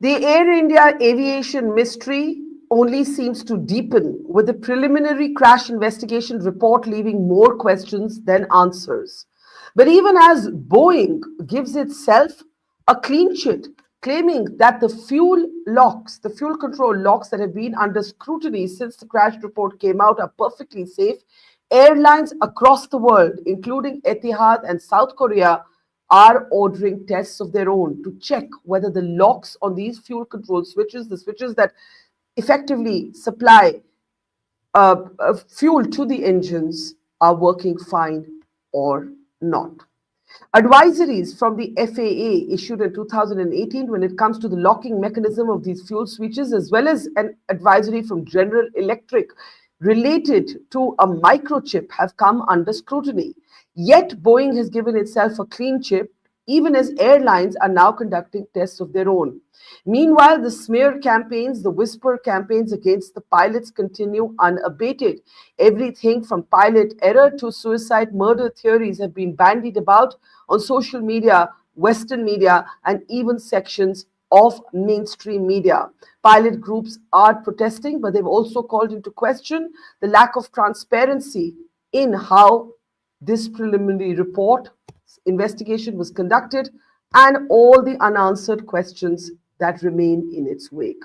The Air India aviation mystery only seems to deepen, with the preliminary crash investigation report leaving more questions than answers. But even as Boeing gives itself a clean sheet, claiming that the fuel locks, the fuel control locks that have been under scrutiny since the crash report came out are perfectly safe, airlines across the world, including Etihad and South Korea, are ordering tests of their own to check whether the locks on these fuel control switches, the switches that effectively supply fuel to the engines, are working fine or not. Advisories from the FAA issued in 2018 when it comes to the locking mechanism of these fuel switches, as well as an advisory from General Electric related to a microchip, have come under scrutiny. Yet Boeing has given itself a clean chip, even as airlines are now conducting tests of their own. Meanwhile, the smear campaigns, the whisper campaigns against the pilots continue unabated. Everything from pilot error to suicide murder theories have been bandied about on social media, Western media, and even sections of mainstream media. Pilot groups are protesting, but they've also called into question the lack of transparency in how this preliminary report investigation was conducted and all the unanswered questions that remain in its wake.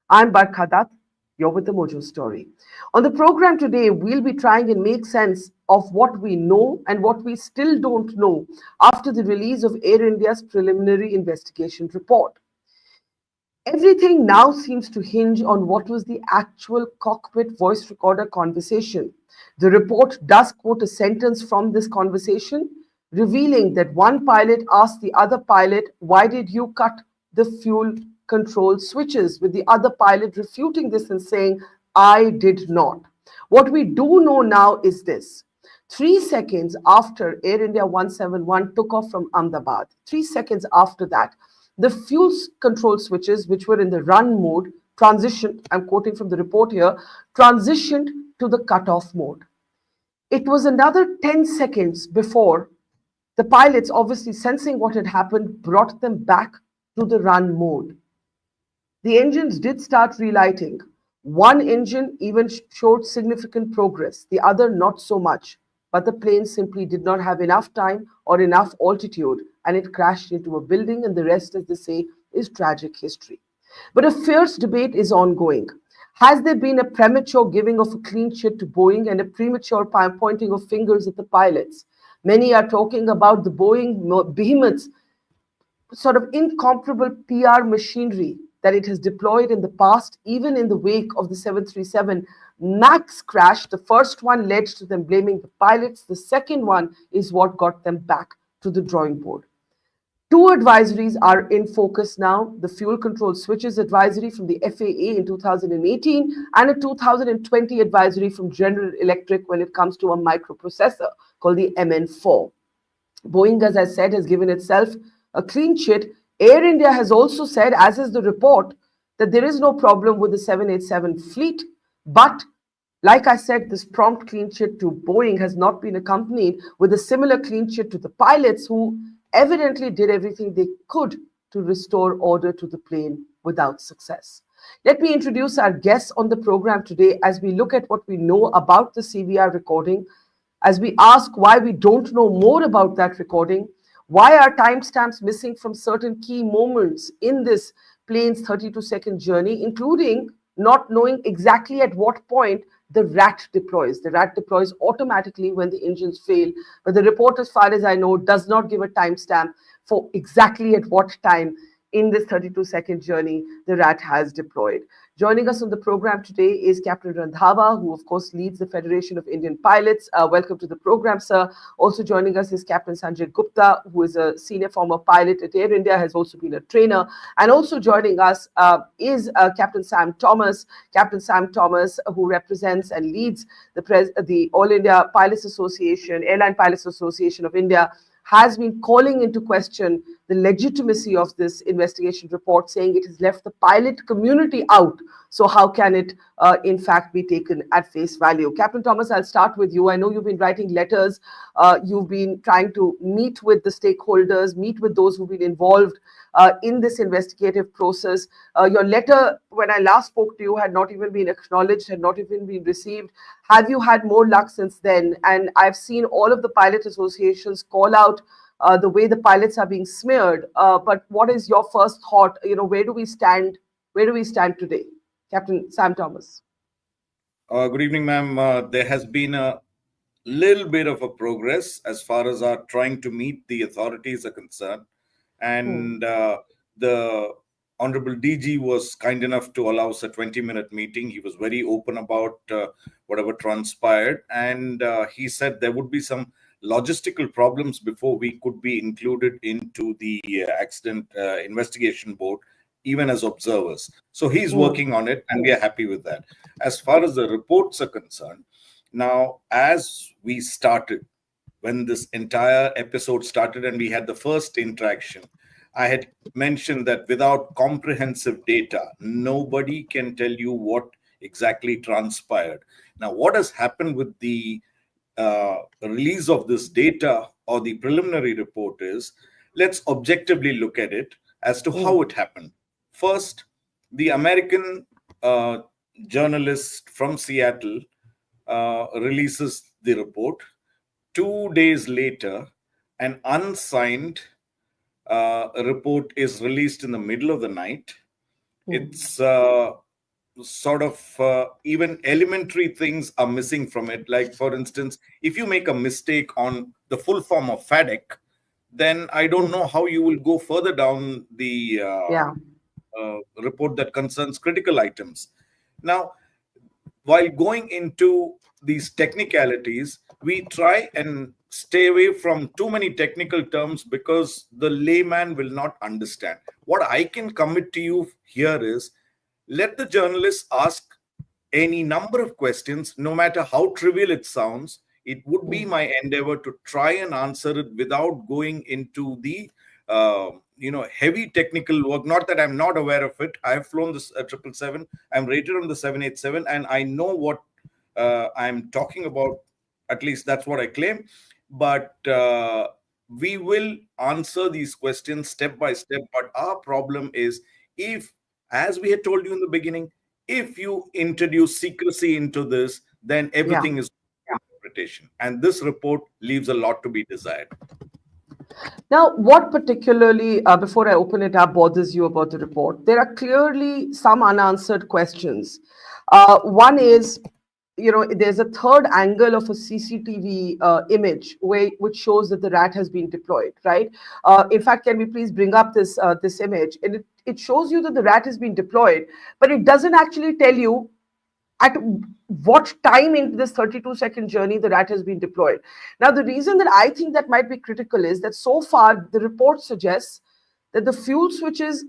I'm Barkha. You're with the Mojo Story. On the program today, we'll be trying and make sense of what we know and what we still don't know after the release of Air India's preliminary investigation report. Everything now seems to hinge on what was the actual cockpit voice recorder conversation. The report does quote a sentence from this conversation, revealing that one pilot asked the other pilot, "Why did you cut the fuel control switches?" with the other pilot refuting this and saying, "I did not." What we do know now is this. 3 seconds after Air India 171 took off from Ahmedabad, 3 seconds after that, the fuel control switches, which were in the run mode, transitioned, I'm quoting from the report here, transitioned to the cutoff mode. It was another 10 seconds before the pilots, obviously sensing what had happened, brought them back to the run mode. The engines did start relighting. One engine even showed significant progress, the other not so much. But the plane simply did not have enough time or enough altitude, and it crashed into a building, and the rest, as they say, is tragic history. But a fierce debate is ongoing. Has there been a premature giving of a clean sheet to Boeing and a premature pointing of fingers at the pilots? Many are talking about the Boeing behemoth's sort of incomparable PR machinery that it has deployed in the past, even in the wake of the 737 MAX crash. The first one led to them blaming the pilots. The second one is what got them back to the drawing board. Two advisories are in focus now: the fuel control switches advisory from the FAA in 2018 and a 2020 advisory from General Electric when it comes to a microprocessor called the MN4. Boeing, as I said, has given itself a clean sheet. Air India has also said, as is the report, that there is no problem with the 787 fleet. But like I said, this prompt clean sheet to Boeing has not been accompanied with a similar clean sheet to the pilots, who evidently did everything they could to restore order to the plane without success. Let me introduce our guests on the program today as we look at what we know about the CVR recording, as we ask why we don't know more about that recording, why are timestamps missing from certain key moments in this plane's 32-second journey, including not knowing exactly at what point the RAT deploys. The RAT deploys automatically when the engines fail, but the report, as far as I know, does not give a timestamp for exactly at what time in this 32-second journey the RAT has deployed. Joining us on the program today is Captain Randhawa, who of course leads the Federation of Indian Pilots. Welcome to the program, sir. Also joining us is Captain Sanjay Gupta, who is a senior former pilot at Air India, has also been a trainer. And also joining us is Captain Sam Thomas. Captain Sam Thomas, who represents and leads the All India Pilots Association, Airline Pilots Association of India, has been calling into question the legitimacy of this investigation report, saying it has left the pilot community out. So how can it, in fact, be taken at face value? Captain Thomas, I'll start with you. I know you've been writing letters. You've been trying to meet with the stakeholders, meet with those who've been involved in this investigative process. Your letter, when I last spoke to you, had not even been acknowledged, had not even been received. Have you had more luck since then? And I've seen all of the pilot associations call out the way the pilots are being smeared. But what is your first thought? Where do we stand? Where do we stand today? Captain Sam Thomas. Good evening, ma'am. There has been a little bit of a progress as far as our trying to meet the authorities are concerned. And the Honorable DG was kind enough to allow us a 20-minute meeting. He was very open about whatever transpired. And he said there would be some logistical problems before we could be included into the accident investigation board, even as observers. So he's working on it, and we are happy with that. As far as the reports are concerned, now, as we started, when this entire episode started and we had the first interaction, I had mentioned that without comprehensive data, nobody can tell you what exactly transpired. Now, what has happened with the release of this data or the preliminary report is, let's objectively look at it as to how it happened. First, the American journalist from Seattle releases the report. 2 days later, an unsigned report is released in the middle of the night. It's sort of even elementary things are missing from it. Like, for instance, if you make a mistake on the full form of FADEC, then I don't know how you will go further down the report that concerns critical items. Now, while going into these technicalities, we try and stay away from too many technical terms because the layman will not understand. What I can commit to you here is, let the journalists ask any number of questions, no matter how trivial it sounds. It would be my endeavor to try and answer it without going into the heavy technical work. Not that I'm not aware of it. I've flown this 777. I'm rated on the 787, and I know what I'm talking about. At least that's what I claim. But we will answer these questions step by step. But our problem is, if, as we had told you in the beginning, if you introduce secrecy into this, then everything is interpretation. And this report leaves a lot to be desired. Now, what particularly, before I open it up, bothers you about the report? There are clearly some unanswered questions. One is, there's a third angle of a CCTV image which shows that the rat has been deployed, right? In fact, can we please bring up this image? And it shows you that the rat has been deployed, but it doesn't actually tell you at what time in this 32-second journey the rat has been deployed. Now, the reason that I think that might be critical is that so far the report suggests that the fuel switches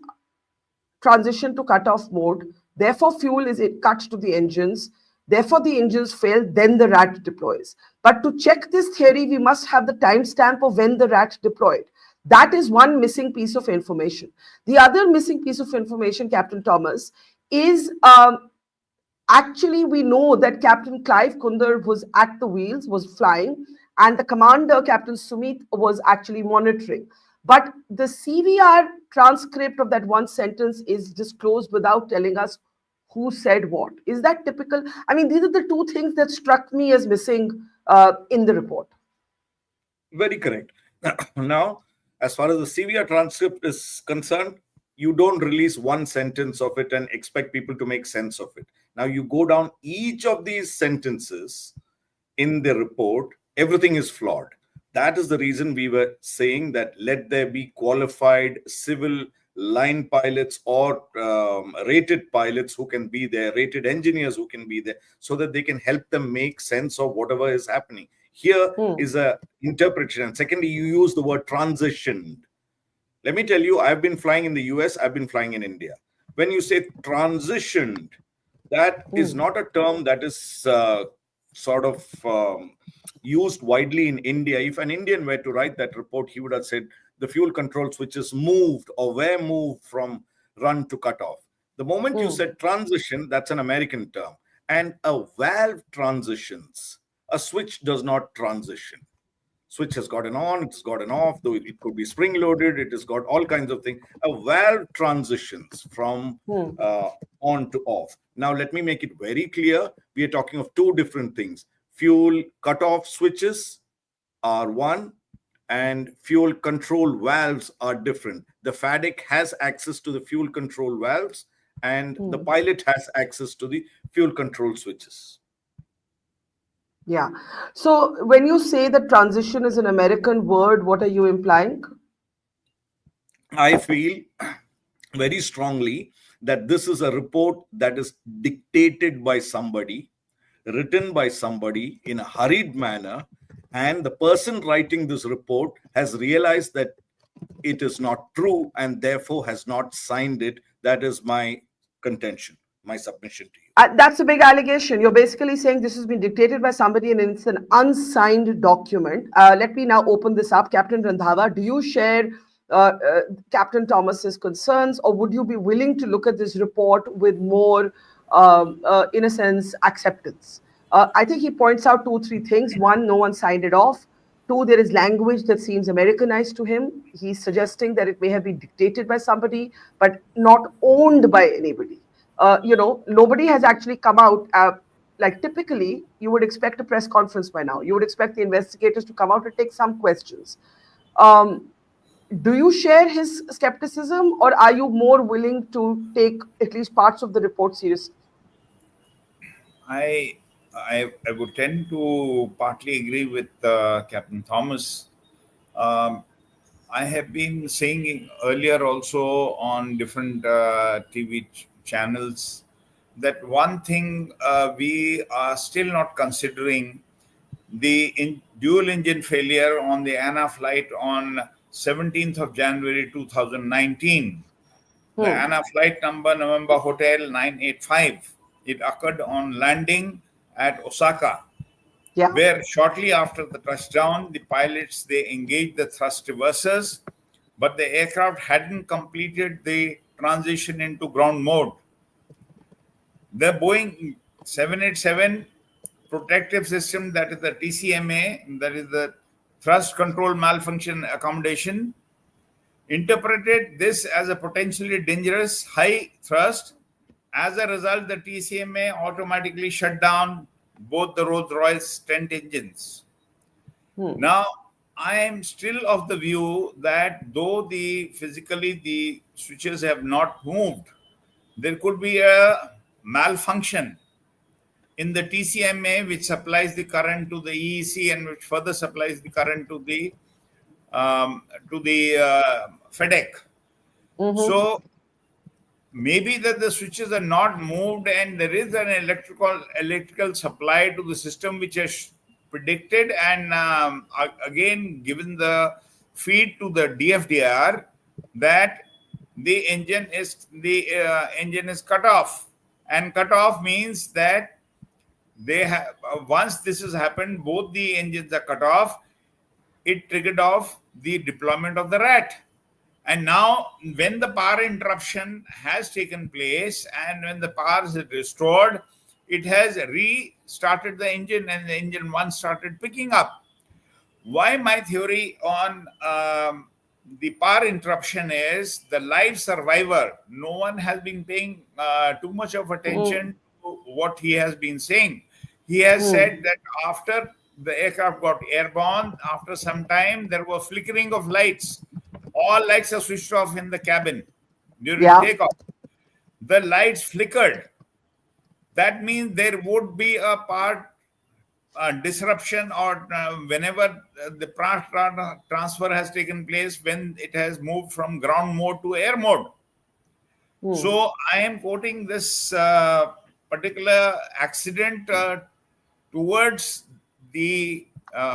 transition to cutoff mode, therefore fuel is cut to the engines, therefore the engines fail, then the rat deploys. But to check this theory, we must have the timestamp of when the rat deployed. That is one missing piece of information. The other missing piece of information, Captain Thomas, is actually, we know that Captain Clive Kundar was at the wheels, was flying, and the commander, Captain Sumit, was actually monitoring. But the CVR transcript of that one sentence is disclosed without telling us who said what. Is that typical? I mean, these are the two things that struck me as missing in the report. Very correct. Now, as far as the CVR transcript is concerned, you don't release one sentence of it and expect people to make sense of it. Now, you go down each of these sentences in the report, everything is flawed. That is the reason we were saying that let there be qualified civil line pilots or rated pilots who can be there, rated engineers who can be there, so that they can help them make sense of whatever is happening. Here is a interpretation. And secondly, you use the word transitioned. Let me tell you, I've been flying in the US, I've been flying in India. When you say transitioned, that is not a term that is sort of used widely in India. If an Indian were to write that report, he would have said the fuel control switches moved or were moved from run to cut off. The moment you Hmm. said transition, that's an American term. And a valve transitions. A switch does not transition. Switch has gotten on, it's gotten off, though it could be spring loaded, it has got all kinds of things. A valve transitions from Hmm. uh, on to off. Now, let me make it very clear. We are talking of two different things. Fuel cutoff switches are one, and fuel control valves are different. The FADEC has access to the fuel control valves, and the Hmm. pilot has access to the fuel control switches. Yeah. So when you say that transition is an American word, what are you implying? I feel very strongly that this is a report that is dictated by somebody, written by somebody in a hurried manner, and the person writing this report has realized that it is not true and therefore has not signed it. That is my contention, my submission to you. That's a big allegation. You're basically saying this has been dictated by somebody and it's an unsigned document. Let me now open this up. Captain Randhawa, do you share Captain Thomas's concerns, or would you be willing to look at this report with more, in a sense, acceptance? I think he points out two, three things. One, no one signed it off. Two, there is language that seems Americanized to him. He's suggesting that it may have been dictated by somebody, but not owned by anybody. Nobody has actually come out. Like typically, you would expect a press conference by now. You would expect the investigators to come out and take some questions. Um, do you share his skepticism, or are you more willing to take at least parts of the report seriously? I, I would tend to partly agree with Captain Thomas. Um, I have been saying earlier also on different TV channels that one thing we are still not considering the dual engine failure on the ANA flight on 17th of January 2019. The Hmm. ANA flight number November Hotel 985. It occurred on landing at Osaka, Yeah. where shortly after the touchdown, the pilots they engaged the thrust reversers, but the aircraft hadn't completed the transition into ground mode. The Boeing 787 protective system, that is the TCMA, that is the thrust control malfunction accommodation, interpreted this as a potentially dangerous high thrust. As a result, the TCMA automatically shut down both the Rolls-Royce Trent engines. Hmm. Now, I am still of the view that though physically the switches have not moved, there could be a malfunction in the TCMA which supplies the current to the EEC and which further supplies the current to the FedEx. Mm-hmm. So maybe that the switches are not moved and there is an electrical supply to the system which is predicted, and again given the feed to the DFDR that the engine is cut off, and cut off means that they have once this has happened, both the engines are cut off. It triggered off the deployment of the rat. And now, when the power interruption has taken place and when the power is restored, it has restarted the engine and the engine one started picking up. Why my theory on the power interruption is the live survivor. No one has been paying too much of Hmm. attention to what he has been saying. He has said Hmm. that after the aircraft got airborne, after some time, there was flickering of lights. All lights are switched off in the cabin during Yeah. takeoff. The lights flickered. That means there would be a part disruption, or whenever the transfer has taken place when it has moved from ground mode to air mode. Hmm. So I am quoting this particular accident towards the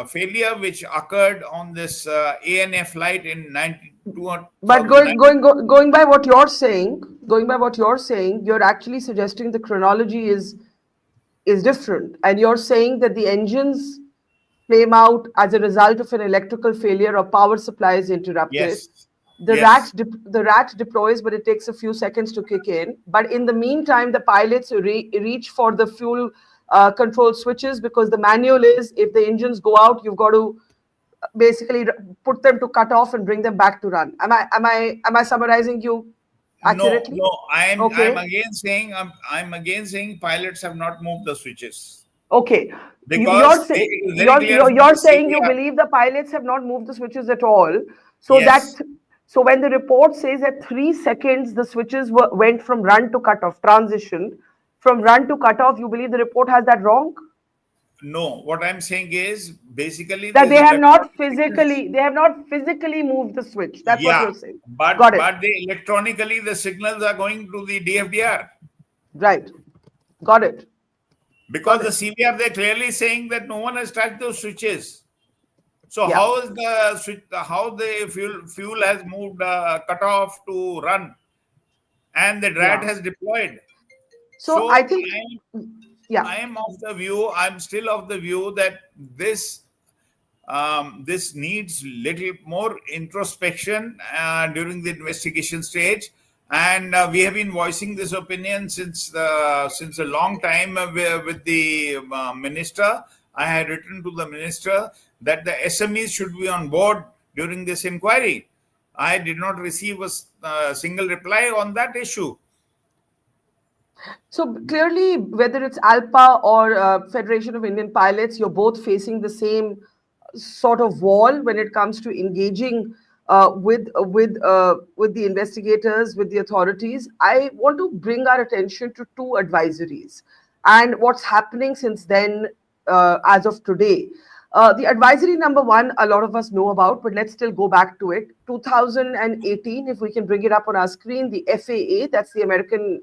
failure which occurred on this ANA flight in But 2009. going by what you're saying, you're actually suggesting the chronology is different, and you're saying that the engines flame out as a result of an electrical failure or power supply is interrupted. Yes. The Yes. the rat deploys, but it takes a few seconds to kick in. But in the meantime, the pilots reach for the fuel control switches, because the manual is, if the engines go out, you've got to basically put them to cut off and bring them back to run. Am I summarizing you No, accurately? no. I'm Okay. again saying I'm again saying pilots have not moved the switches Okay, you're because saying it is very clear from you're the saying you CBR. believe the pilots have not moved the switches at all. So Yes. so when the report says that 3 seconds the switches went from run to cut off, transition from run to cut off, you believe the report has that wrong? No. What I'm saying is basically That these electronic signals. they have not physically moved the switch. That's what Yeah, you're saying. but Got it. they electronically the signals are going to the DFDR Right. Got it. because Got the it. CBR they're clearly saying that no one has touched those switches. So Yeah. how is the switch? How the fuel has moved cut off to run, and the DRAT Yeah. has deployed. So I So think, yeah. I am of the view. I'm still of the view that this this needs little more introspection during the investigation stage, and we have been voicing this opinion since a long time with the minister. I had written to the minister that the SMEs should be on board during this inquiry. I did not receive a single reply on that issue. So clearly, whether it's ALPA or Federation of Indian Pilots, you're both facing the same sort of wall when it comes to engaging with the investigators, with the authorities. I want to bring our attention to two advisories and what's happening since then, as of today. The advisory number one, a lot of us know about, but let's still go back to it. 2018, if we can bring it up on our screen, the FAA, that's the American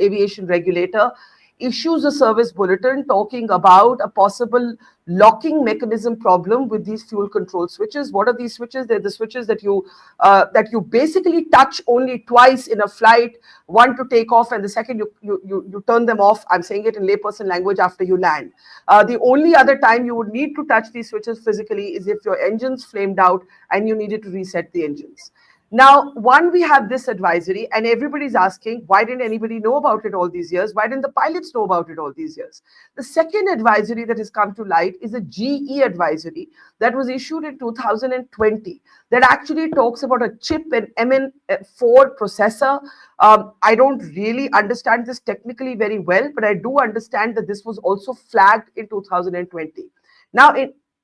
aviation regulator, issues a service bulletin talking about a possible locking mechanism problem with these fuel control switches. What are these switches? They're the switches that you basically touch only twice in a flight, one to take off, and the second you turn them off. I'm saying it in layperson language, after you land. The only other time you would need to touch these switches physically is if your engines flamed out and you needed to reset the engines. Now, one, we have this advisory, and everybody's asking, why didn't anybody know about it all these years? Why didn't the pilots know about it all these years? The second advisory that has come to light is a GE advisory that was issued in 2020 that actually talks about a chip and MN4 processor. I don't really understand this technically very well, but I do understand that this was also flagged in 2020. Now,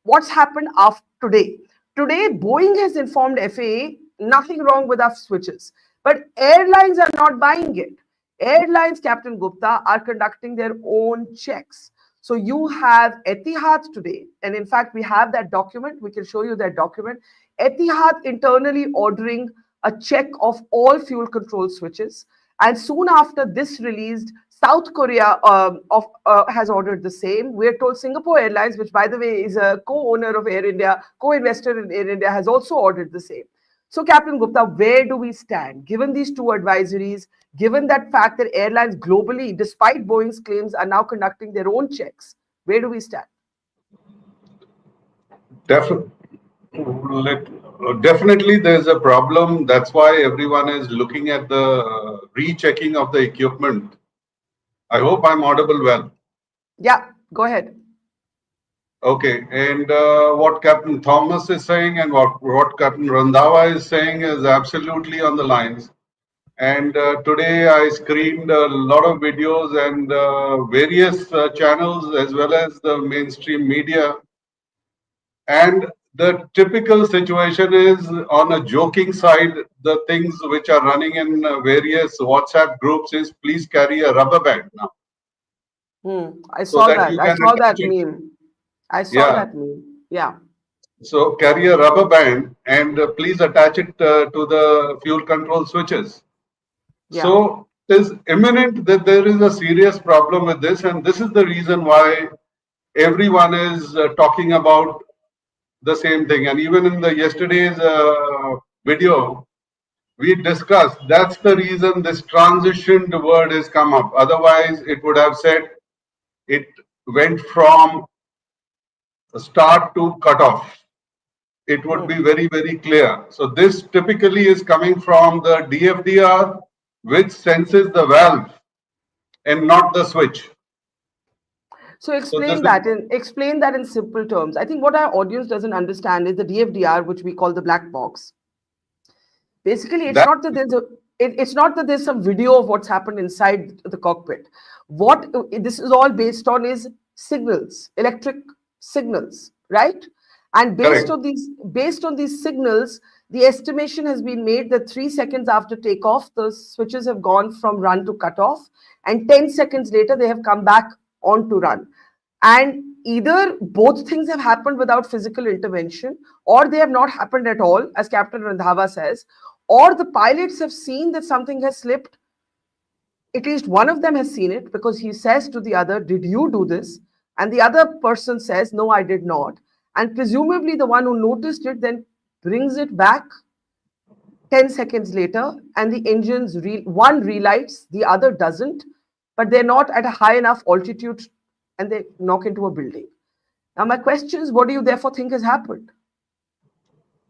what's happened after today? Today, Boeing has informed FAA nothing wrong with our switches, but airlines are not buying it. Airlines, Captain Gupta, are conducting their own checks. So you have Etihad today, and in fact, we have that document. We can show you that document. Etihad internally ordering a check of all fuel control switches, and soon after this released, South Korea has ordered the same. We're told Singapore Airlines, which by the way is a co-owner of Air India, co-investor in Air India, has also ordered the same. So, Captain Gupta, where do we stand? Given these two advisories, given that fact that airlines globally, despite Boeing's claims, are now conducting their own checks, where do we stand? Defi- Definitely, there's a problem. That's why everyone is looking at the rechecking of the equipment. I hope I'm audible well. Yeah, go ahead. Okay, and what Captain Thomas is saying and what Captain Randhawa is saying is absolutely on the lines. And today I screened a lot of videos and various channels as well as the mainstream media. And the typical situation is on a joking side, the things which are running in various WhatsApp groups is please carry a rubber band now I so saw that that. you I can saw attach that it. meme. I saw Yeah. that meme. Yeah, So carry a rubber band and please attach it to the fuel control switches. yeah. So it is imminent that there is a serious problem with this, and this is the reason why everyone is talking about the same thing. And even in the yesterday's video, we discussed that's the reason this transitioned word has come up. Otherwise, it would have said it went from start to cut off. It would be very, very clear. So this typically is coming from the DFDR, which senses the valve and not the switch. So So this is explain that in simple terms. I think what our audience doesn't understand is the DFDR, which we call the black box. Basically, it's that not that it's not that there's some video of what's happened inside the cockpit. What this is all based on is signals, electric signals, right? And correct. based on these signals, the estimation has been made that 3 seconds after takeoff, the switches have gone from run to cut off, and 10 seconds later they have come back on to run. And either both things have happened without physical intervention, or they have not happened at all, as Captain Randhawa says, or the pilots have seen that something has slipped. At least one of them has seen it because he says to the other, "Did you do this?" And the other person says, "No, I did not." And presumably the one who noticed it then brings it back 10 seconds later, and the engines, one relights, the other doesn't, but they're not at a high enough altitude and they knock into a building. Now, my question is, what do you therefore think has happened?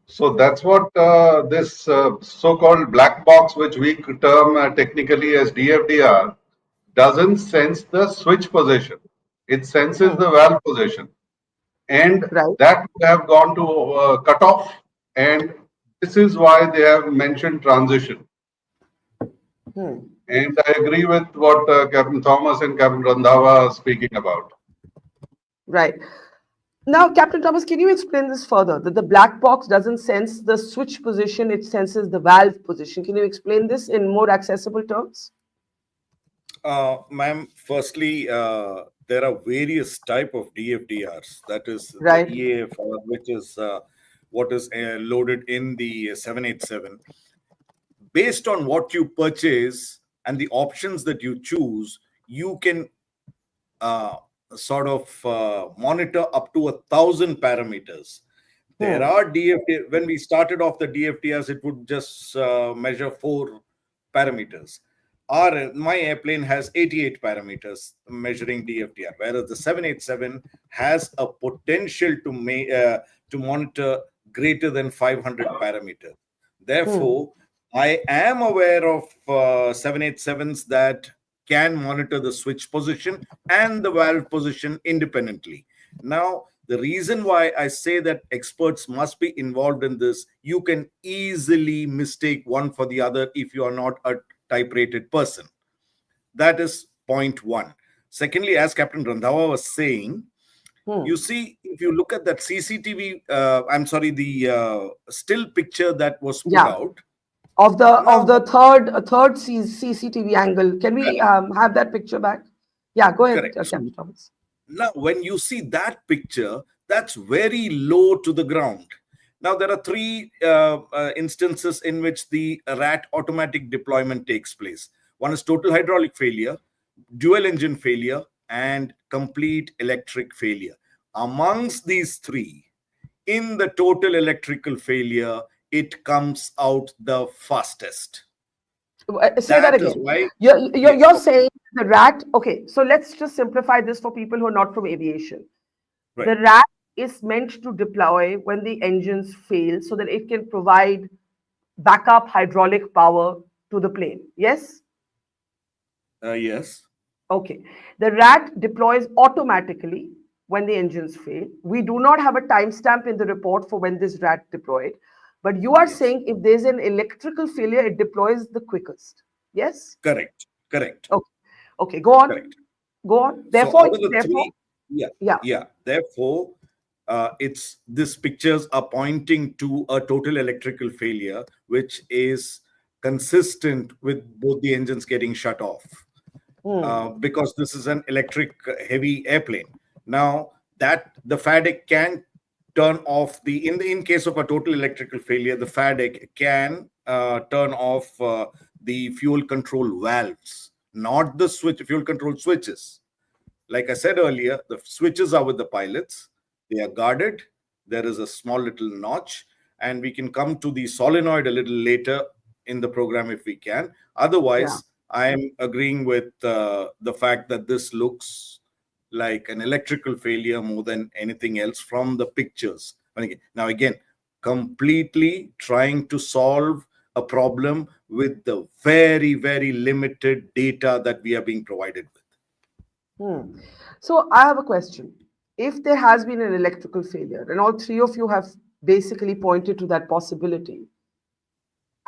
So that's what this so-called black box, which we term technically as DFDR, doesn't sense the switch position. It senses the valve position. And Right? that would have gone to cut off. And this is why they have mentioned transition. And I agree with what Captain Thomas and Captain Randhawa are speaking about. Right. Now, Captain Thomas, can you explain this further? That the black box doesn't sense the switch position, it senses the valve position. Can you explain this in more accessible terms? Ma'am, firstly, there are various type of DFDRs. That is the Right. EAFR, which is what is loaded in the 787. Based on what you purchase and the options that you choose, you can uh, sort of monitor up to 1,000 parameters. There are DFT. When we started off the DFTRs, it would just measure 4 parameters. My airplane has 88 parameters measuring DFTR, whereas the 787 has a potential to monitor greater than 500 parameters. Therefore, I am aware of 787s that can monitor the switch position and the valve position independently. Now, the reason why I say that experts must be involved in this, you can easily mistake one for the other if you are not a type-rated person. That is point one. Secondly, as Captain Randhawa was saying, you see, if you look at that CCTV, the still picture that was put Yeah. out. Of Now, the third CCTV angle. Can we have that picture back? Yeah, go ahead, correct. Captain Thomas. Now, when you see that picture, that's very low to the ground. Now, there are 3 instances in which the RAT automatic deployment takes place. One is total hydraulic failure, dual engine failure, and complete electric failure. Amongst these 3, in the total electrical failure, it comes out the fastest. Say that That is again. why, You're saying the RAT. Okay, so let's just simplify this for people who are not from aviation. right. The RAT is meant to deploy when the engines fail so that it can provide backup hydraulic power to the plane. Yes? Yes. Okay. The RAT deploys automatically when the engines fail. We do not have a timestamp in the report for when this RAT deployed. But you are Yes. saying if there's an electrical failure, it deploys the quickest. Yes? Correct. Okay. Okay. Go on. Correct. Go on. So Therefore, out of the 3, yeah. Therefore, it's these pictures are pointing to a total electrical failure, which is consistent with both the engines getting shut off, because this is an electric heavy airplane. Now that the FADEC can turn off in case of a total electrical failure, the FADEC can turn off the fuel control valves, not the fuel control switches. Like I said earlier, the switches are with the pilots. They are guarded. There is a small little notch, and we can come to the solenoid a little later in the program if we can. Yeah. Otherwise, I am agreeing with the fact that this looks like an electrical failure more than anything else from the pictures. Now again, completely trying to solve a problem with the very, very limited data that we are being provided with. So I have a question. If there has been an electrical failure, and all three of you have basically pointed to that possibility,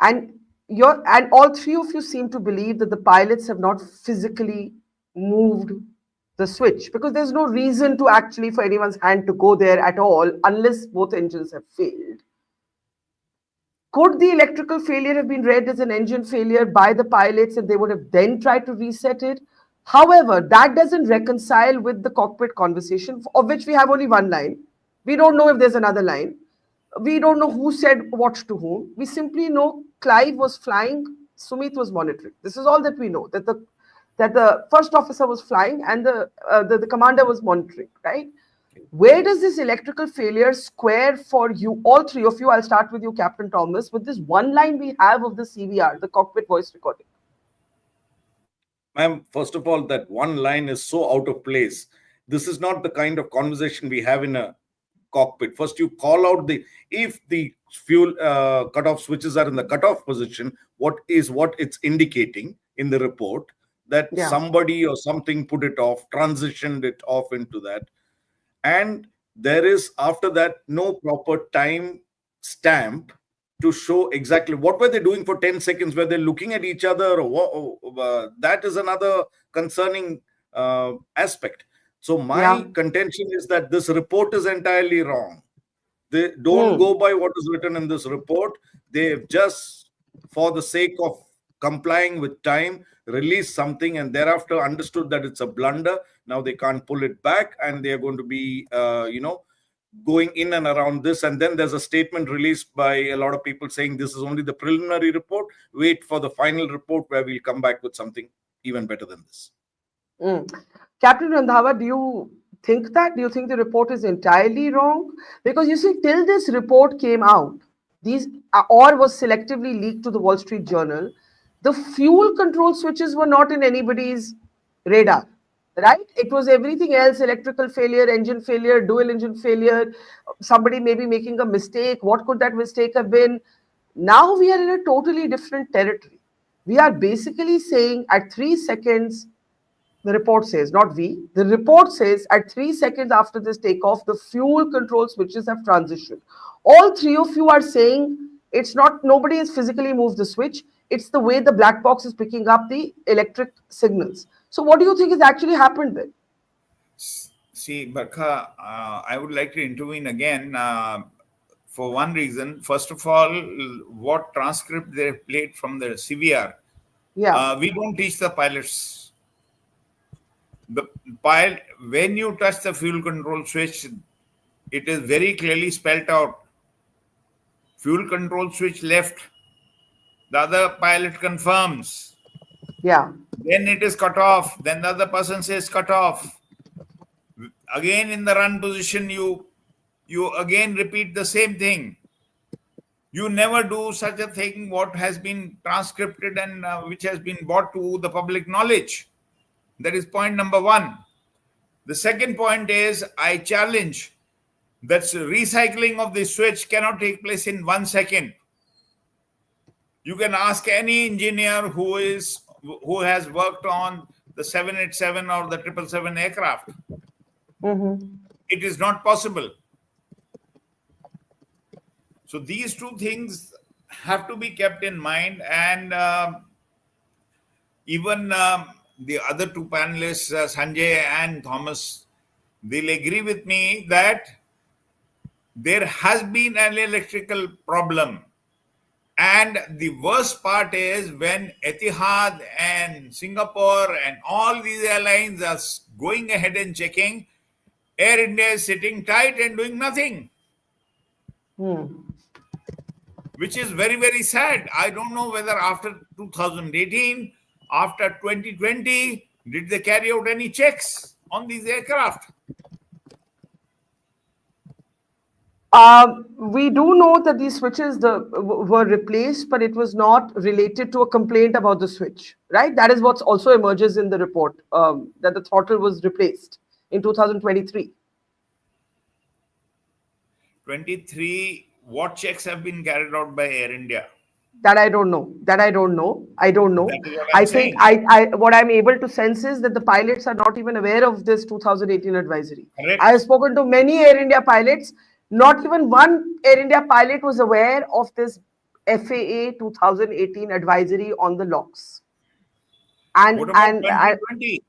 and all three of you seem to believe that the pilots have not physically moved the switch, because there's no reason to actually for anyone's hand to go there at all unless both engines have failed. Could the electrical failure have been read as an engine failure by the pilots and they would have then tried to reset it? However, that doesn't reconcile with the cockpit conversation, of which we have only one line. We don't know if there's another line. We don't know who said what to whom. We simply know Clive was flying, Sumit was monitoring. This is all that we know, that the first officer was flying and the commander was monitoring, right? Where does this electrical failure square for you, all three of you? I'll start with you, Captain Thomas, with this one line we have of the CVR, the cockpit voice recording. Ma'am, first of all, that one line is so out of place. This is not the kind of conversation we have in a cockpit. First, you call out if the fuel cutoff switches are in the cutoff position, what it's indicating in the report, that somebody or something put it off, transitioned it off into that. And there is, after that, no proper time stamp to show exactly what were they doing for 10 seconds. Were they looking at each other? That is another concerning aspect. So my contention is that this report is entirely wrong. They don't go by what is written in this report. They've just, for the sake of complying with time, released something and thereafter understood that it's a blunder. Now they can't pull it back and they're going to be, going in and around this. And then there's a statement released by a lot of people saying this is only the preliminary report. Wait for the final report where we'll come back with something even better than this. Captain Randhawa, do you think that? Do you think the report is entirely wrong? Because you see, till this report came out, or was selectively leaked to the Wall Street Journal, the fuel control switches were not in anybody's radar, right? It was everything else: electrical failure, engine failure, dual engine failure, somebody maybe making a mistake. What could that mistake have been? Now we are in a totally different territory. We are basically saying at 3 seconds, the report says, not we, the report says at 3 seconds after this takeoff, the fuel control switches have transitioned. All three of you are saying it's not, nobody has physically moved the switch. It's the way the black box is picking up the electric signals. So what do you think has actually happened then? See, Barkha, I would like to intervene again for one reason. First of all, what transcript they played from the CVR, we don't teach the pilots. The pilot, when you touch the fuel control switch, it is very clearly spelled out. Fuel control switch left. The other pilot confirms. Yeah. Then it is cut off. Then the other person says cut off. Again in the run position, you again repeat the same thing. You never do such a thing what has been transcribed and which has been brought to the public knowledge. That is point number one. The second point is, I challenge that recycling of the switch cannot take place in 1 second. You can ask any engineer who has worked on the 787 or the 777 aircraft. It is not possible. So these two things have to be kept in mind, and even the other two panelists, Sanjay and Thomas, they'll agree with me that there has been an electrical problem. And the worst part is when Etihad and Singapore and all these airlines are going ahead and checking, Air India is sitting tight and doing nothing. Which is very, very sad. I don't know whether after 2018, after 2020, did they carry out any checks on these aircraft? We do know that these switches were replaced, but it was not related to a complaint about the switch, right? That is what also emerges in the report, that the throttle was replaced. in 2023? 23, what checks have been carried out by Air India? That I don't know. I don't know. That is what I'm Think saying. what I'm able to sense is that the pilots are not even aware of this 2018 advisory. I have Correct. spoken to many Air India pilots. Not even one Air India pilot was aware of this FAA 2018 advisory on the locks. What And about 2020?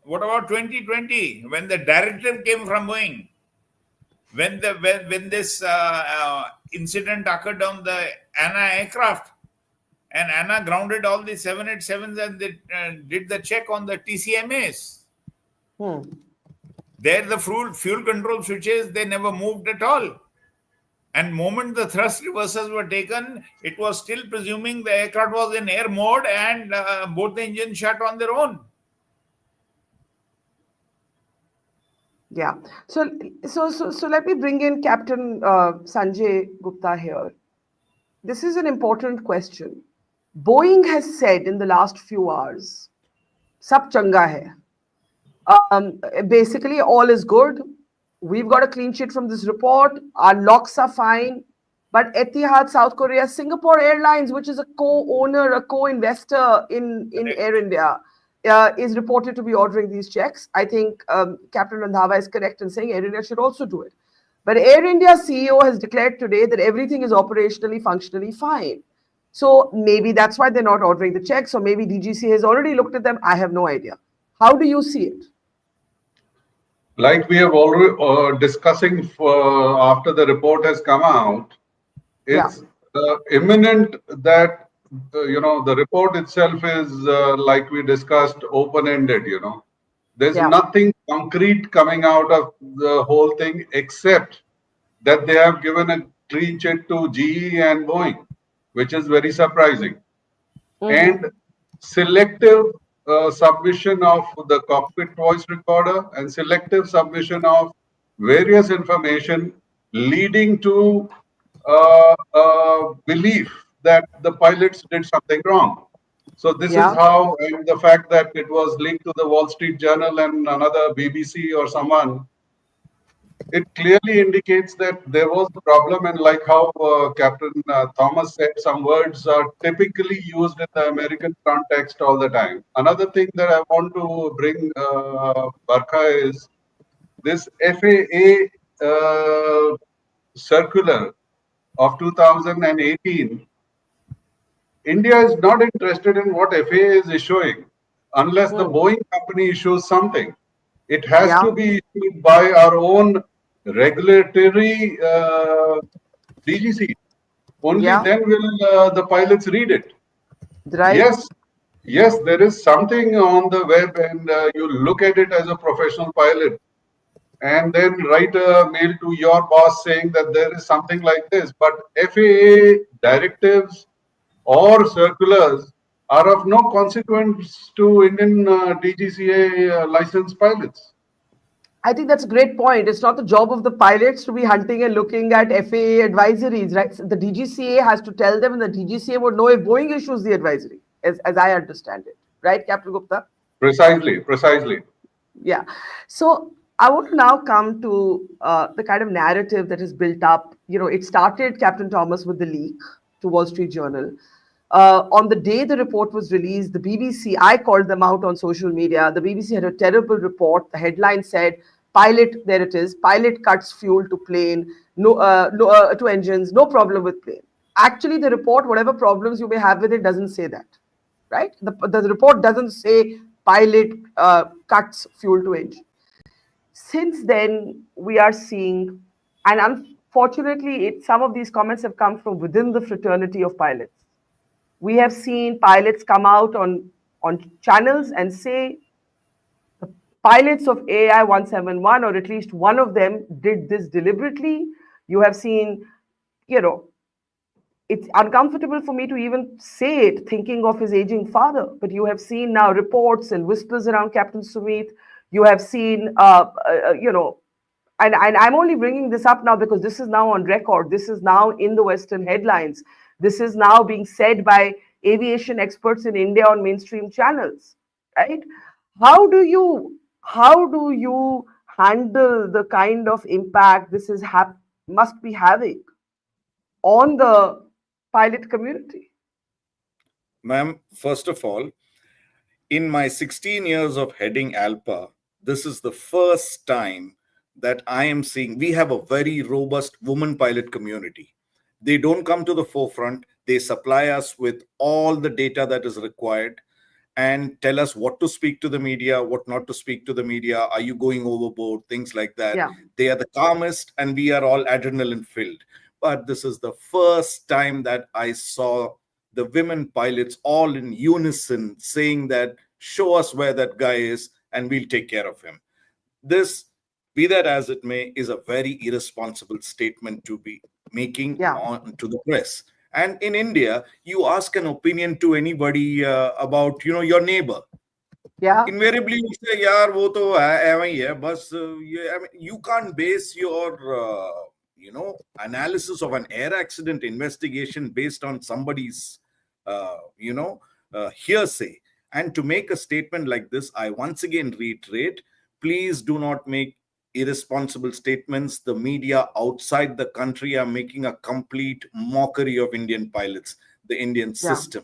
What about 2020 when the directive came from Boeing? When this incident occurred on the ANA aircraft, and ANA grounded all the 787s, and they did the check on the TCMAs. There, the fuel control switches, they never moved at all. And moment the thrust reversals were taken, it was still presuming the aircraft was in air mode, and both the engines shut on their own. yeah. So let me bring in Captain Sanjay Gupta here. This is an important question. Boeing has said in the last few hours, "Sab changa hai." Basically, all is good. We've got a clean sheet from this report. Our locks are fine. But Etihad, South Korea, Singapore Airlines, which is a co-owner, a co-investor in Air India, is reported to be ordering these checks. I think Captain Randhawa is correct in saying Air India should also do it. But Air India's CEO has declared today that everything is operationally, functionally fine. So maybe that's why they're not ordering the checks, or maybe DGCA has already looked at them. I have no idea. How do you see it? Like we have already discussing after the report has come out, it's imminent that the report itself is like we discussed, open-ended. There's nothing concrete coming out of the whole thing except that they have given a clean sheet to GE and Boeing, which is very surprising. And selective submission of the cockpit voice recorder and selective submission of various information leading to belief that the pilots did something wrong. So this is how, and the fact that it was linked to the Wall Street Journal and another BBC or someone, it clearly indicates that there was a problem. And like how Captain Thomas said, some words are typically used in the American context all the time. Another thing that I want to bring, Barkha, is this FAA circular of 2018. India is not interested in what FAA is issuing unless the Boeing company issues something. It has to be issued by our own regulatory DGC. Only then will the pilots read it. Right. Yes, there is something on the web, and you look at it as a professional pilot, and then write a mail to your boss saying that there is something like this. But FAA directives or circulars are of no consequence to Indian DGCA licensed pilots. I think that's a great point. It's not the job of the pilots to be hunting and looking at FAA advisories, right? The DGCA has to tell them, and the DGCA would know if Boeing issues the advisory, as I understand it. Right, Captain Gupta? Precisely. Yeah. So I want to now come to the kind of narrative that is built up. It started, Captain Thomas, with the leak to Wall Street Journal. On the day the report was released, the BBC, I called them out on social media. The BBC had a terrible report. The headline said, there it is, pilot cuts fuel to plane, to engines, no problem with plane. Actually, the report, whatever problems you may have with it, doesn't say that, right? The report doesn't say pilot cuts fuel to engine. Since then, we are seeing, and unfortunately, some of these comments have come from within the fraternity of pilots. We have seen pilots come out on channels and say the pilots of AI 171, or at least one of them, did this deliberately. You have seen, it's uncomfortable for me to even say it, thinking of his aging father. But you have seen now reports and whispers around Captain Sumit. You have seen, and I'm only bringing this up now because this is now on record. This is now in the Western headlines. This is now being said by aviation experts in India on mainstream channels, right? How do you handle the kind of impact this is must be having on the pilot community? Ma'am, first of all, in my 16 years of heading ALPA, this is the first time that I am seeing we have a very robust woman pilot community. They don't come to the forefront. They supply us with all the data that is required and tell us what to speak to the media, what not to speak to the media. Are you going overboard? Things like that. Yeah, They are the calmest, and we are all adrenaline filled. But this is the first time that I saw the women pilots all in unison saying that, show us where that guy is and we'll take care of him. This, be that as it may, is a very irresponsible statement to be making yeah, on to the press. And in India, you ask an opinion to anybody about, your neighbor. yeah, Invariably you say, yaar wo to hai ऐਵੇਂ ही है बस I mean, you can't base your analysis of an air accident investigation based on somebody's hearsay. And to make a statement like this, I once again reiterate, please do not make irresponsible statements. The media outside the country are making a complete mockery of Indian pilots, the Indian yeah, system.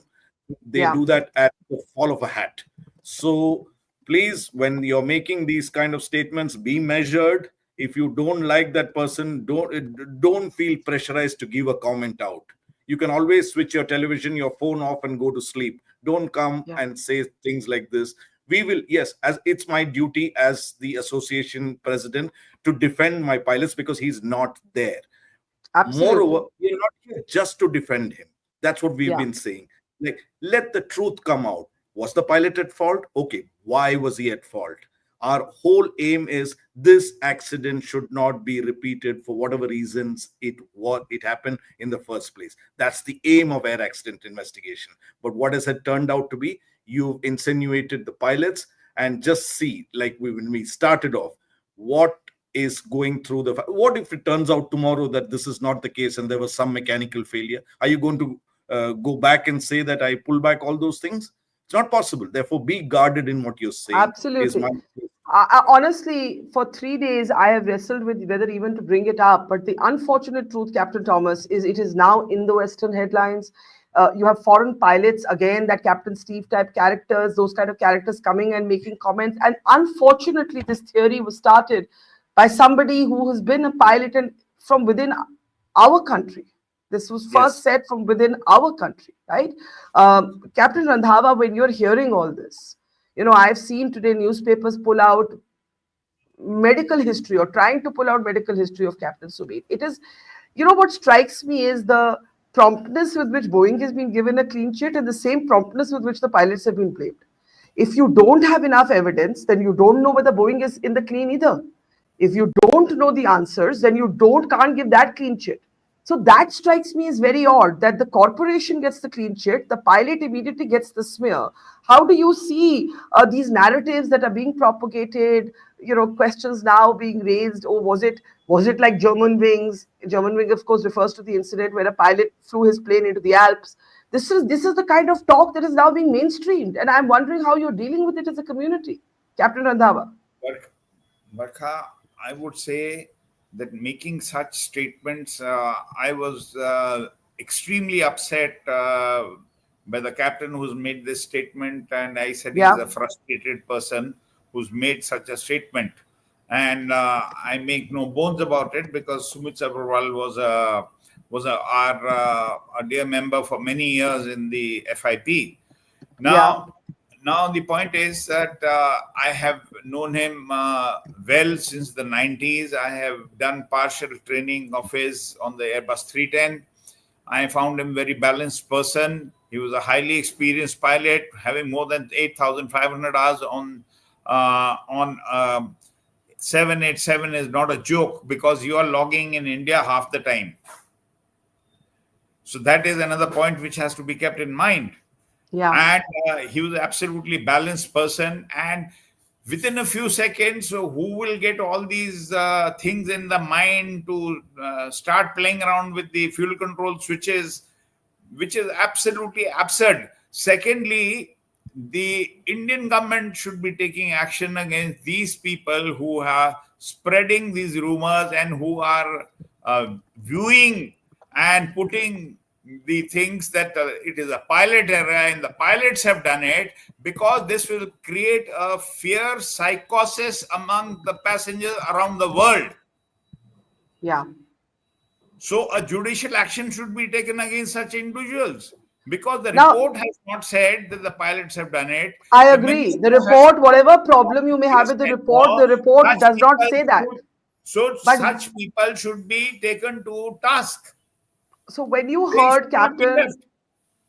They yeah, do that at the fall of a hat. So please, when you're making these kind of statements, be measured. If you don't like that person, don't feel pressurized to give a comment out. You can always switch your television, your phone off, and go to sleep. Don't come yeah, and say things like this. We will, yes, as it's my duty as the association president to defend my pilots because he's not there. absolutely. Moreover, we are not here just to defend him. That's what we've Yeah, been saying. Like, let the truth come out. Was the pilot at fault? Okay, why was he at fault? Our whole aim is this accident should not be repeated for whatever reasons it happened in the first place. That's the aim of air accident investigation. But what has it turned out to be? You've insinuated the pilots, and just see, like when we started off, what is going through what if it turns out tomorrow that this is not the case and there was some mechanical failure? Are you going to go back and say that I pull back all those things? It's not possible. Therefore, be guarded in what you're saying is absolutely. my. Honestly, for 3 days, I have wrestled with whether even to bring it up. But the unfortunate truth, Captain Thomas, is it is now in the Western headlines. You have foreign pilots, again, that Captain Steve type characters, those kind of characters coming and making comments. And unfortunately, this theory was started by somebody who has been a pilot and from within our country. This was first Yes. said from within our country, right? Captain Randhawa, when you're hearing all this, I've seen today newspapers pull out medical history or trying to pull out medical history of Captain Sumit. It is, what strikes me is the promptness with which Boeing has been given a clean sheet and the same promptness with which the pilots have been blamed. If you don't have enough evidence, then you don't know whether Boeing is in the clean either. If you don't know the answers, then you can't give that clean sheet. So that strikes me as very odd that the corporation gets the clean sheet, the pilot immediately gets the smear. How do you see these narratives that are being propagated? Questions now being raised. Oh, was it like German wings? German wing, of course, refers to the incident where a pilot flew his plane into the Alps. This is the kind of talk that is now being mainstreamed, and I'm wondering how you're dealing with it as a community, Captain Randhawa. Barkha, I would say that making such statements, I was extremely upset by the captain who's made this statement, and I said he's Yeah, a frustrated person who's made such a statement. And I make no bones about it because Sumit Sabharwal our dear member for many years in the FIP. yeah, Now the point is that I have known him well since the 90s. I have done partial training of his on the Airbus 310. I found him very balanced person. He was a highly experienced pilot, having more than 8,500 hours on 787 is not a joke because you are logging in India half the time. So that is another point which has to be kept in mind. yeah, And he was absolutely balanced person, and within a few seconds, so who will get all these things in the mind to start playing around with the fuel control switches, which is absolutely absurd. Secondly, the Indian government should be taking action against these people who spreading these rumors and who are viewing and putting the things that it is a pilot error and the pilots have done it, because this will create a fear psychosis among the passengers around the world. Yeah. So a judicial action should be taken against such individuals, because the Now, report has not said that the pilots have done it. I The agree. The minister has report, whatever problem you may have with the no, report such does not people say that. But such people should be taken to task. so when you They heard should not be Captain, left.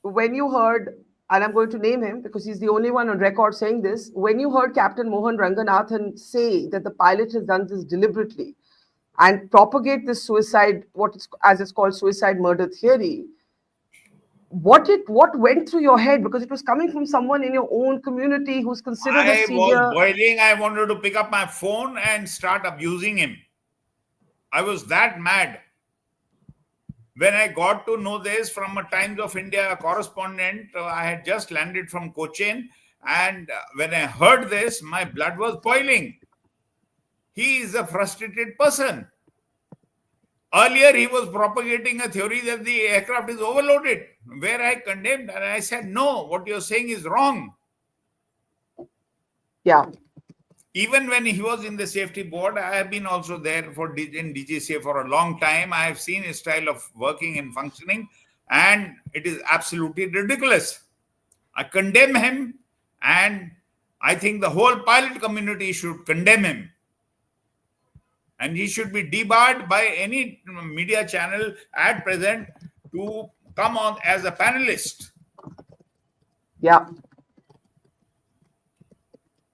when you heard, and I'm going to name him because he's the only one on record saying this, when you heard Captain Mohan Ranganathan say that the pilot has done this deliberately and propagate this suicide, as it's called, suicide murder theory, what went through your head, because it was coming from someone in your own community who's considered a I was senior. boiling. I wanted to pick up my phone and start abusing him. I was that mad. When I got to know this from a Times of India correspondent, I had just landed from Cochin, and when I heard this, my blood was boiling. He is a frustrated person. Earlier, he was propagating a theory that the aircraft is overloaded, where I condemned and I said, no, what you're saying is wrong. Yeah. Even when he was in the safety board, I have been also there in DGCA for a long time. I have seen his style of working and functioning, and it is absolutely ridiculous. I condemn him, and I think the whole pilot community should condemn him. And he should be debarred by any media channel at present to come on as a panelist. Yeah.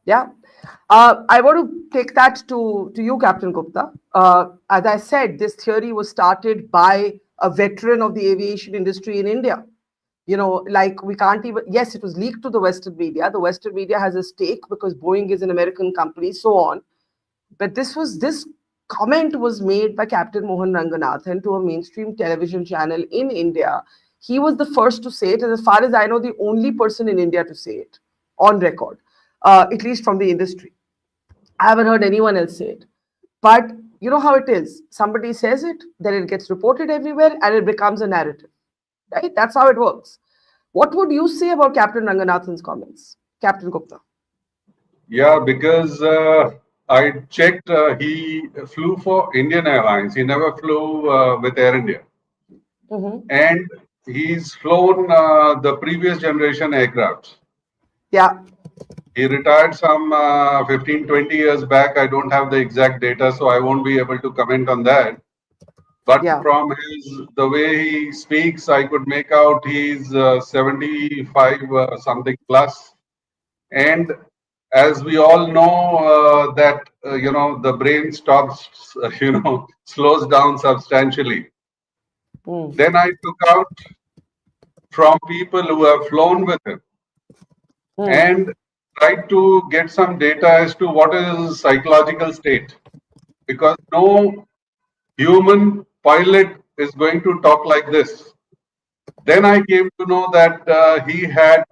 Yeah. I want to take that to you, Captain Gupta. As I said, this theory was started by a veteran of the aviation industry in India. You know, like we can't even, yes, it was leaked to the Western media. The Western media has a stake because Boeing is an American company, so on. But this comment was made by Captain Mohan Ranganathan to a mainstream television channel in India. He was the first to say it, and as far as I know, the only person in India to say it on record, at least from the industry. I haven't heard anyone else say it. But you know how it is. Somebody says it, then it gets reported everywhere, and it becomes a narrative. Right? That's how it works. What would you say about Captain Ranganathan's comments, Captain Gupta? Yeah, because I checked, he flew for Indian Airlines. He never flew with Air India. Mm-hmm. And he's flown the previous generation aircrafts. Yeah. He retired some 15, 20 years back. I don't have the exact data, so I won't be able to comment on that. But Yeah. from the way he speaks, I could make out he's 75 something plus. And as we all know, that the brain stops, slows down substantially. Mm. Then I took out from people who have flown with him Mm. and tried to get some data as to what is his psychological state, because no human pilot is going to talk like this. Then I came to know that he had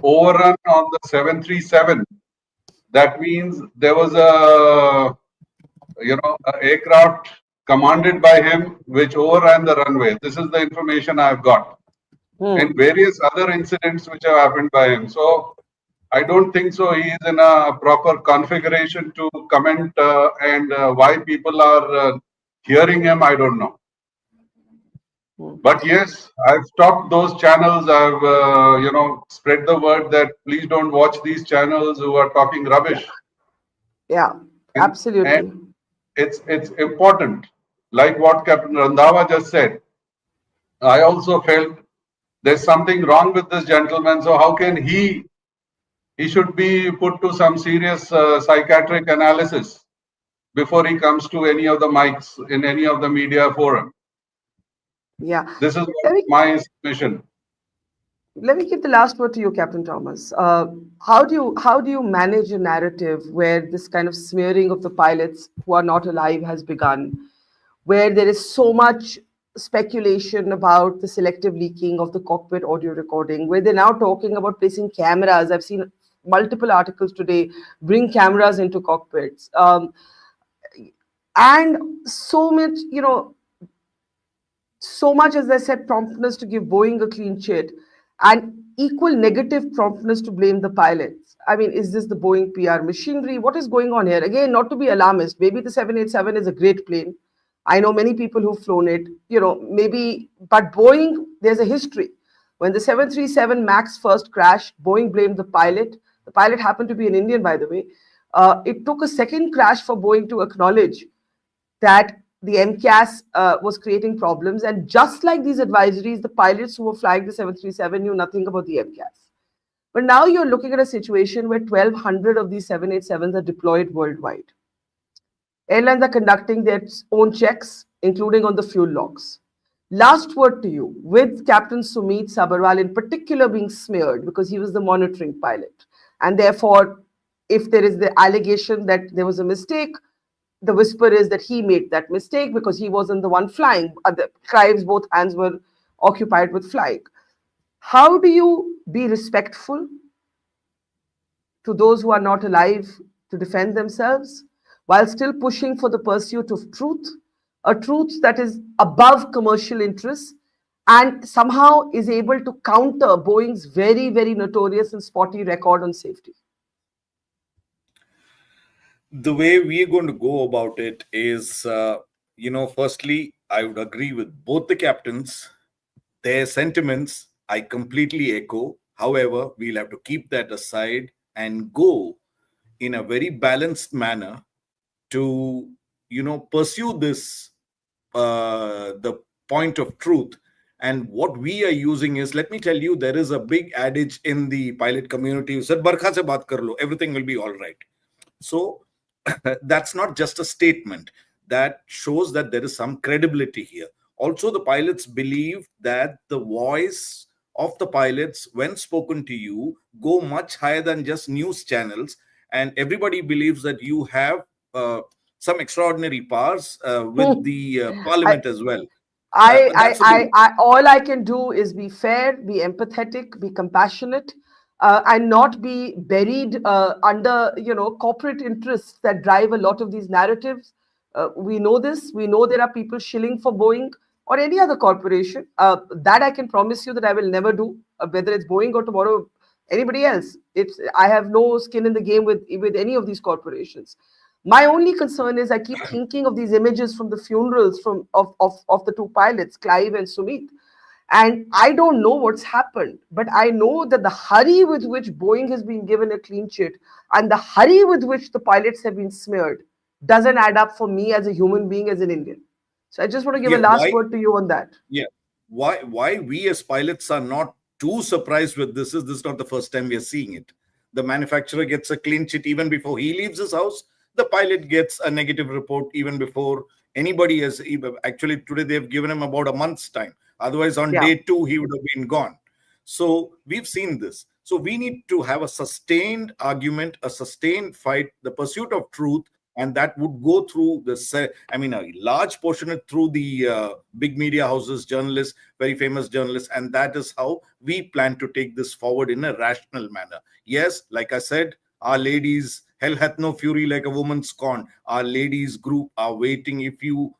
overrun on the 737. That means there was a aircraft commanded by him which overran the runway. This is the information I've got, and Mm. various other incidents which have happened by him. So I don't think so. He is in a proper configuration to comment, and why people are hearing him, I don't know. Mm. But yes, I've stopped those channels. I've spread the word that please don't watch these channels who are talking rubbish. Yeah. And Absolutely. it's important. Like what Captain Randhawa just said, I also felt there's something wrong with this gentleman. So how can he should be put to some serious psychiatric analysis before he comes to any of the mics in any of the media forum. Yeah. This is Let me my submission. let me give the last word to you, Captain Thomas. How do you manage a narrative where this kind of smearing of the pilots who are not alive has begun, where there is so much speculation about the selective leaking of the cockpit audio recording, where they're now talking about placing cameras. I've seen multiple articles today bring cameras into cockpits. And so much, so much, as I said, promptness to give Boeing a clean sheet, and equal negative promptness to blame the pilots. I mean, is this the Boeing PR machinery? What is going on here? Again, not to be alarmist, maybe the 787 is a great plane. I know many people who've flown it, maybe, but Boeing, there's a history. When the 737 MAX first crashed, Boeing blamed the pilot. The pilot happened to be an Indian, by the way. It took a second crash for Boeing to acknowledge that the MCAS was creating problems. And just like these advisories, the pilots who were flying the 737 knew nothing about the MCAS. But now you're looking at a situation where 1,200 of these 787s are deployed worldwide. Airlines are conducting their own checks, including on the fuel logs. Last word to you, with Captain Sumit Sabharwal in particular being smeared because he was the monitoring pilot. And therefore, if there is the allegation that there was a mistake, the whisper is that he made that mistake because he wasn't the one flying. Clive's both hands were occupied with flying. How do you be respectful to those who are not alive to defend themselves while still pushing for the pursuit of truth, a truth that is above commercial interests and somehow is able to counter Boeing's very, very notorious and spotty record on safety? The way we are going to go about it is, firstly, I would agree with both the captains. Their sentiments, I completely echo. However, we'll have to keep that aside and go in a very balanced manner to, pursue this, the point of truth. And what we are using is, let me tell you, there is a big adage in the pilot community who said, Barkha se baat kar lo, everything will be all right. So that's not just a statement. That shows that there is some credibility here. Also, the pilots believe that the voice of the pilots, when spoken to you, go much higher than just news channels. And everybody believes that you have some extraordinary powers with the parliament as well. That's the belief. All I can do is be fair, be empathetic, be compassionate, and not be buried under corporate interests that drive a lot of these narratives. We know this. We know there are people shilling for Boeing or any other corporation. That I can promise you that I will never do, whether it's Boeing or tomorrow anybody else. I have no skin in the game with any of these corporations. My only concern is I keep thinking of these images from the funerals of the two pilots, Clive and Sumit. And I don't know what's happened, but I know that the hurry with which Boeing has been given a clean sheet and the hurry with which the pilots have been smeared doesn't add up for me as a human being, as an Indian. So I just want to give a last word to you on that. Yeah. Why we as pilots are not too surprised with this is not the first time we are seeing it. The manufacturer gets a clean sheet even before he leaves his house. The pilot gets a negative report even before anybody has. Actually, today they've given him about a month's time. Otherwise, on day 2, he would have been gone. So we've seen this. So we need to have a sustained argument, a sustained fight, the pursuit of truth, and that would go through a large portion through the big media houses, journalists, very famous journalists, and that is how we plan to take this forward in a rational manner. Yes, like I said, our ladies, hell hath no fury like a woman scorned. Our ladies group are waiting. If you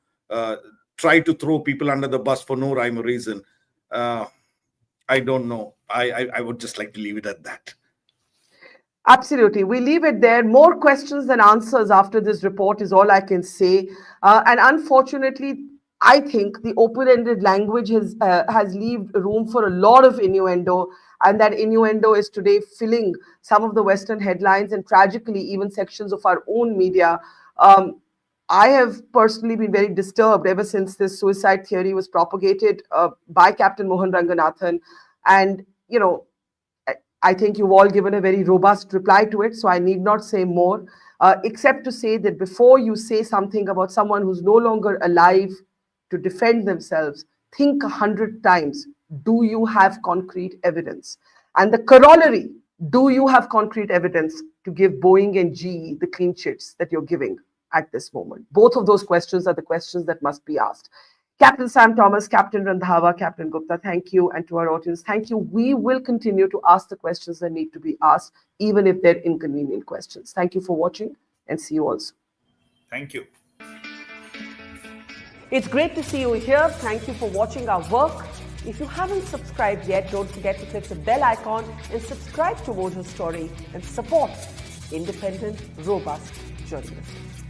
try to throw people under the bus for no rhyme or reason, I don't know. I would just like to leave it at that. Absolutely. We leave it there. More questions than answers after this report is all I can say. And unfortunately, I think the open-ended language has left room for a lot of innuendo, and that innuendo is today filling some of the Western headlines and tragically even sections of our own media. I have personally been very disturbed ever since this suicide theory was propagated by Captain Mohan Ranganathan. And, I think you've all given a very robust reply to it, so I need not say more, except to say that before you say something about someone who's no longer alive to defend themselves, think 100 times. Do you have concrete evidence? And the corollary, do you have concrete evidence to give Boeing and GE the clean sheets that you're giving at this moment? Both of those questions are the questions that must be asked. Captain Sam Thomas, Captain Randhawa, Captain Gupta, thank you. And to our audience, thank you. We will continue to ask the questions that need to be asked, even if they're inconvenient questions. Thank you for watching, and see you all soon. Thank you. It's great to see you here. Thank you for watching our work. If you haven't subscribed yet, don't forget to click the bell icon and subscribe to Mojo Story and support independent, robust journalism.